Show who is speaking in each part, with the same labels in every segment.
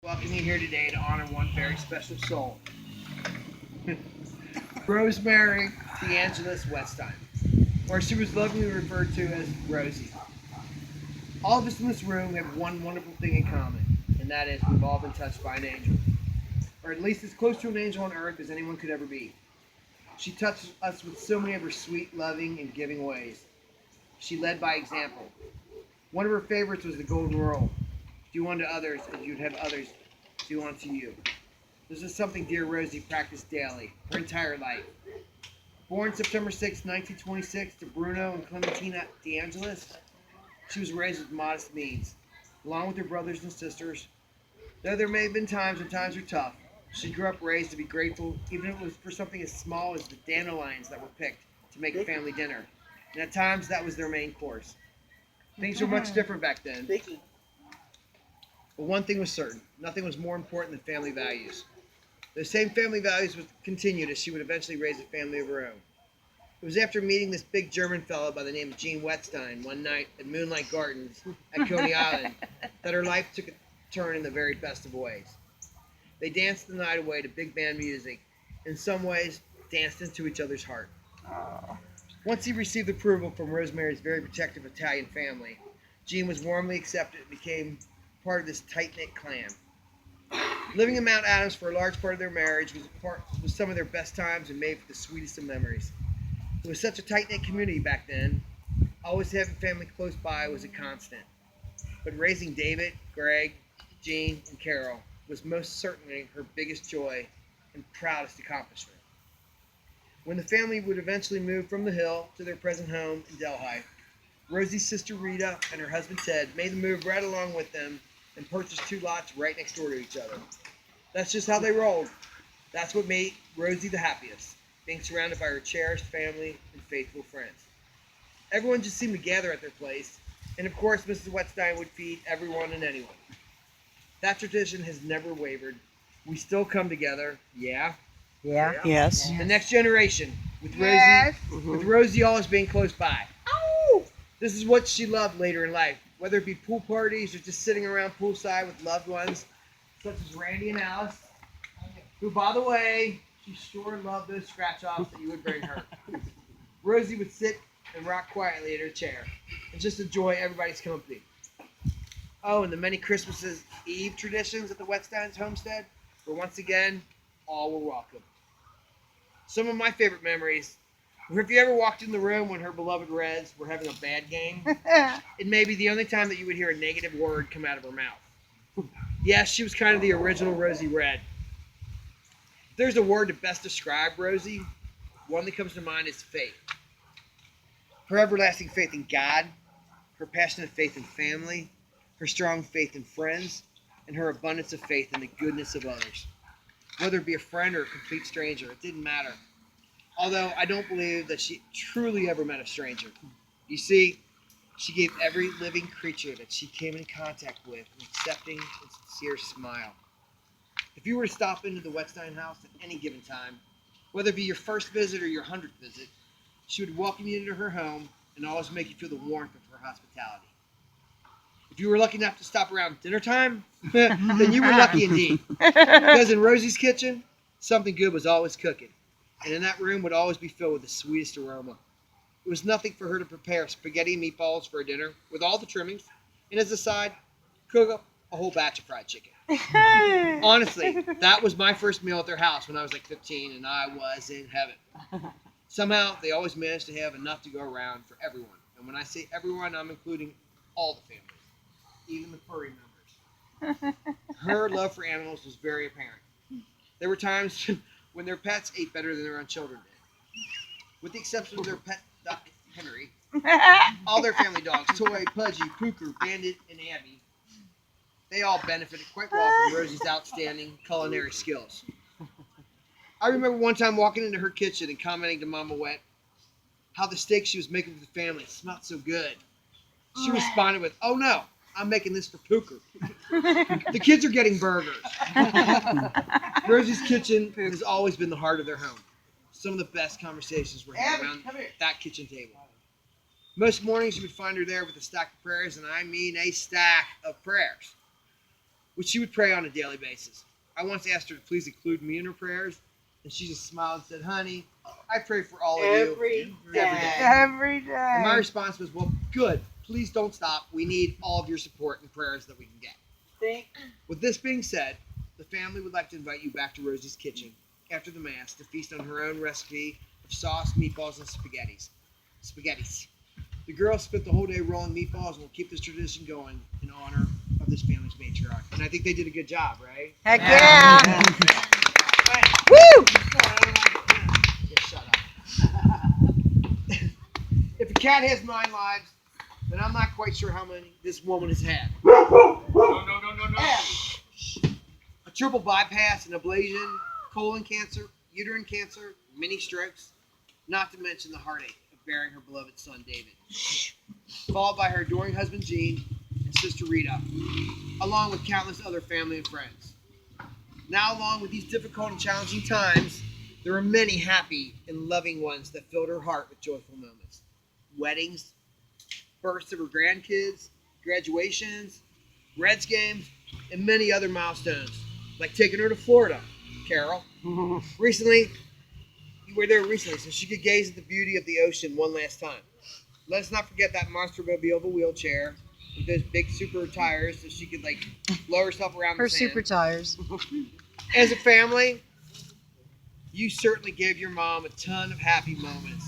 Speaker 1: welcome you here today to honor one very special soul, Rosemary DeAngelis Westine, or she was lovingly referred to as Rosie. All of us in this room have one wonderful thing in common, and that is we've all been touched by an angel, or at least as close to an angel on earth as anyone could ever be. She touched us with so many of her sweet, loving, and giving ways. She led by example. One of her favorites was the golden rule. Do unto others as you'd have others do unto you. This is something dear Rosie practiced daily, her entire life. Born September 6, 1926 to Bruno and Clementina DeAngelis, she was raised with modest means, along with her brothers and sisters. Though there may have been times when times were tough, she grew up raised to be grateful, even if it was for something as small as the dandelions that were picked to make a family dinner. And at times, that was their main course. Things were much different back then. But one thing was certain, nothing was more important than family values. Those same family values would continue as she would eventually raise a family of her own. It was after meeting this big German fellow by the name of Gene Wetstein one night at Moonlight Gardens at Coney Island that her life took a turn in the very best of ways. They danced the night away to big band music, in some ways danced into each other's heart. Once he received approval from Rosemary's very protective Italian family, Gene was warmly accepted and became part of this tight-knit clan. Living in Mount Adams for a large part of their marriage was some of their best times and made for the sweetest of memories. It was such a tight-knit community back then. Always having family close by was a constant. But raising David, Greg, Jean, and Carol was most certainly her biggest joy and proudest accomplishment. When the family would eventually move from the Hill to their present home in Delhi, Rosie's sister Rita and her husband Ted made the move right along with them and purchased 2 lots right next door to each other. That's just how they rolled. That's what made Rosie the happiest, being surrounded by her cherished family and faithful friends. Everyone just seemed to gather at their place, and of course Mrs. Wetstein would feed everyone and anyone. That tradition has never wavered. We still come together, yeah.
Speaker 2: Yes.
Speaker 1: The next generation, with
Speaker 3: Yes.
Speaker 1: Rosie always being close by. This is what she loved later in life, whether it be pool parties or just sitting around poolside with loved ones, such as Randy and Alice, who, by the way, she sure loved those scratch-offs that you would bring her. Rosie would sit and rock quietly in her chair and just enjoy everybody's company. Oh, and the many Christmas Eve traditions at the Wetsteins' homestead, where once again, all were welcome. Some of my favorite memories were if you ever walked in the room when her beloved Reds were having a bad game, it may be the only time that you would hear a negative word come out of her mouth. Yes, she was kind of the original Rosie Red. If there's a word to best describe Rosie, one that comes to mind is faith. Her everlasting faith in God, her passionate faith in family, her strong faith in friends, and her abundance of faith in the goodness of others. Whether it be a friend or a complete stranger, it didn't matter. Although I don't believe that she truly ever met a stranger. You see, she gave every living creature that she came in contact with an accepting and sincere smile. If you were to stop into the Wetstein house at any given time, whether it be your first visit or your 100th visit, she would welcome you into her home and always make you feel the warmth of her hospitality. If you were lucky enough to stop around dinner time, then you were lucky indeed. Because in Rosie's kitchen, something good was always cooking. And in that room would always be filled with the sweetest aroma. It was nothing for her to prepare spaghetti and meatballs for a dinner with all the trimmings, and as a side, cook up a whole batch of fried chicken. Honestly, that was my first meal at their house when I was like 15, and I was in heaven. Somehow, they always managed to have enough to go around for everyone. And when I say everyone, I'm including all the families, even the furry members. Her love for animals was very apparent. There were times when their pets ate better than their own children did. With the exception of their pet dog, Henry, all their family dogs, Toy, Pudgy, Pooker, Bandit, and Abby, they all benefited quite well from Rosie's outstanding culinary skills. I remember one time walking into her kitchen and commenting to Mama Wet how the steak she was making for the family smelled so good. She responded with, "Oh no, I'm making this for Pooker. The kids are getting burgers." Rosie's kitchen has always been the heart of their home. Some of the best conversations were had around that kitchen table. Most mornings you would find her there with a stack of prayers, and I mean a stack of prayers. which she would pray on a daily basis. I once asked her to please include me in her prayers, and she just smiled and said, "Honey, I pray for all of you
Speaker 2: Every day.
Speaker 3: Every day.
Speaker 1: And my response was, "Well, good. Please don't stop. We need all of your support and prayers that we can get."
Speaker 2: Think.
Speaker 1: With this being said, the family would like to invite you back to Rosie's kitchen after the Mass to feast on her own recipe of sauce, meatballs, and spaghettis. The girls spent the whole day rolling meatballs and will keep this tradition going in honor of this family's matriarch. And I think they did a good job, right?
Speaker 3: Heck yeah.
Speaker 1: Right.
Speaker 3: Woo!
Speaker 1: Yeah, shut up. If a cat has 9 lives, then I'm not quite sure how many this woman has had.
Speaker 4: No.
Speaker 1: A triple bypass, an ablation, colon cancer, uterine cancer, many strokes, not to mention the heartache of bearing her beloved son David. Followed by her adoring husband Gene and sister Rita, along with countless other family and friends. Now, along with these difficult and challenging times, there are many happy and loving ones that filled her heart with joyful moments. Weddings, births of her grandkids, graduations, Reds games, and many other milestones, like taking her to Florida, Carol. Recently, you were there recently, so she could gaze at the beauty of the ocean one last time. Let us not forget that monster mobile of a wheelchair with those big super tires so she could blow herself around
Speaker 3: Her
Speaker 1: the sand.
Speaker 3: super tires.
Speaker 1: As a family, you certainly gave your mom a ton of happy moments.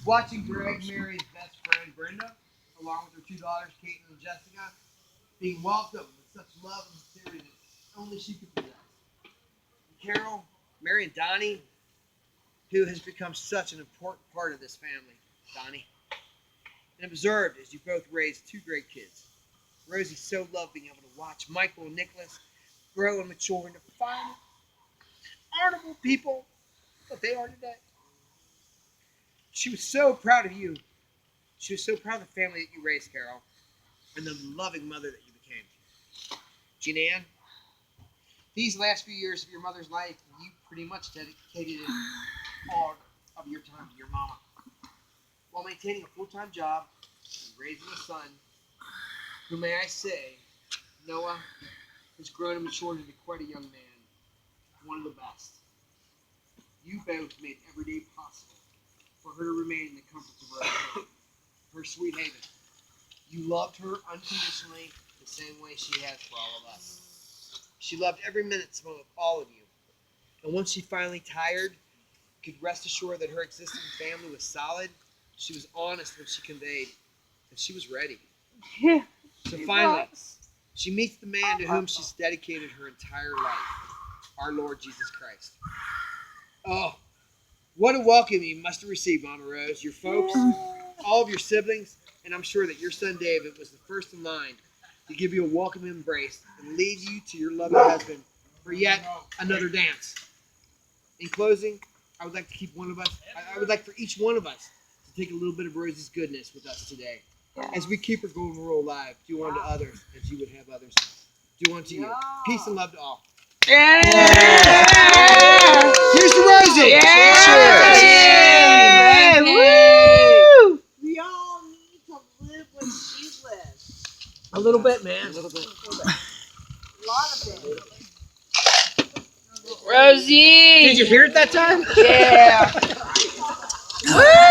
Speaker 1: Watching Greg marry his best friend Brenda, along with her 2 daughters, Caitlin and Jessica, being welcomed with such love and seriousness only she could possess. Carol, Mary, and Donnie, who has become such an important part of this family. Donnie. And observed as you both raised 2 great kids. Rosie so loved being able to watch Michael and Nicholas grow and mature into fine, honorable people that they are today. She was so proud of you. She was so proud of the family that you raised, Carol, and the loving mother that you became. Jean Ann, these last few years of your mother's life, you pretty much dedicated all of your time to your mama, while maintaining a full-time job and raising a son who, may I say, Noah, has grown and matured into quite a young man, one of the best. You both made every day possible for her to remain in the comforts of her own home, her sweet haven. You loved her unconditionally the same way she has for all of us. She loved every minute spent with all of you. And once she finally tired, could rest assured that her existing family was solid. She was honest when she conveyed that she was ready. So finally, she meets the man to whom she's dedicated her entire life, our Lord Jesus Christ. Oh, what a welcome you must have received, Mama Rose, your folks, all of your siblings, and I'm sure that your son David was the first in line to give you a welcome embrace and lead you to your loving husband for yet another dance. In closing, I would like to keep I would like for each one of us to take a little bit of Rosie's goodness with us today. As we keep her golden rule alive, do unto others as you would have others do unto you. Peace and love to all.
Speaker 3: Yeah.
Speaker 1: Here's to Rosie.
Speaker 3: Yeah.
Speaker 2: Cheers.
Speaker 3: Woo.
Speaker 2: We all need to live what she lived.
Speaker 1: A little bit, man. A little bit.
Speaker 2: A lot of it.
Speaker 3: Rosie.
Speaker 1: Did you hear it that time?
Speaker 3: Yeah. Woo.